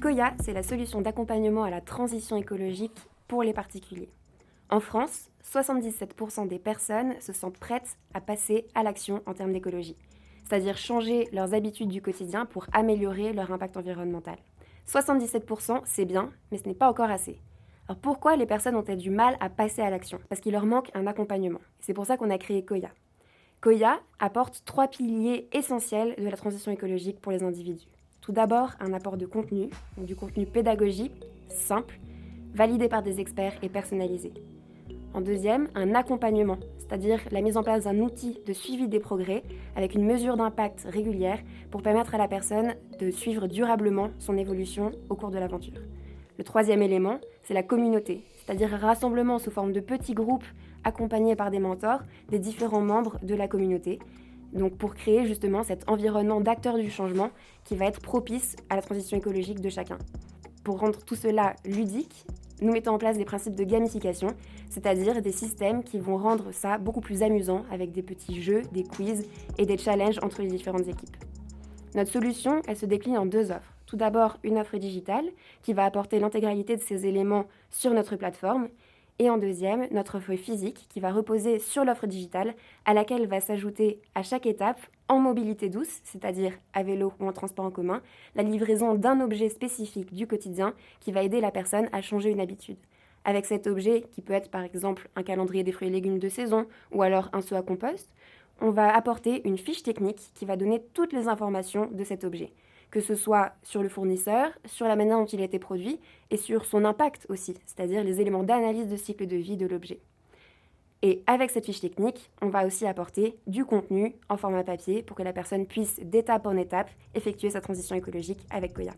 Koya, c'est la solution d'accompagnement à la transition écologique pour les particuliers. En France, 77% des personnes se sentent prêtes à passer à l'action en termes d'écologie, c'est-à-dire changer leurs habitudes du quotidien pour améliorer leur impact environnemental. 77%, c'est bien, mais ce n'est pas encore assez. Alors pourquoi les personnes ont-elles du mal à passer à l'action? Parce qu'il leur manque un accompagnement. C'est pour ça qu'on a créé Koya. Koya apporte 3 piliers essentiels de la transition écologique pour les individus. Tout d'abord, un apport de contenu, donc du contenu pédagogique, simple, validé par des experts et personnalisé. En deuxième, un accompagnement, c'est-à-dire la mise en place d'un outil de suivi des progrès avec une mesure d'impact régulière pour permettre à la personne de suivre durablement son évolution au cours de l'aventure. Le troisième élément, c'est la communauté, c'est-à-dire un rassemblement sous forme de petits groupes accompagnés par des mentors des différents membres de la communauté, donc pour créer justement cet environnement d'acteurs du changement qui va être propice à la transition écologique de chacun. Pour rendre tout cela ludique, nous mettons en place des principes de gamification, c'est-à-dire des systèmes qui vont rendre ça beaucoup plus amusant avec des petits jeux, des quiz et des challenges entre les différentes équipes. Notre solution, elle se décline en 2 offres. Tout d'abord, une offre digitale qui va apporter l'intégralité de ces éléments sur notre plateforme. Et en deuxième, notre offre physique qui va reposer sur l'offre digitale à laquelle va s'ajouter à chaque étape, en mobilité douce, c'est-à-dire à vélo ou en transport en commun, la livraison d'un objet spécifique du quotidien qui va aider la personne à changer une habitude. Avec cet objet, qui peut être par exemple un calendrier des fruits et légumes de saison ou alors un seau à compost, on va apporter une fiche technique qui va donner toutes les informations de cet objet, que ce soit sur le fournisseur, sur la manière dont il a été produit et sur son impact aussi, c'est-à-dire les éléments d'analyse de cycle de vie de l'objet. Et avec cette fiche technique, on va aussi apporter du contenu en format papier pour que la personne puisse, d'étape en étape, effectuer sa transition écologique avec Koya.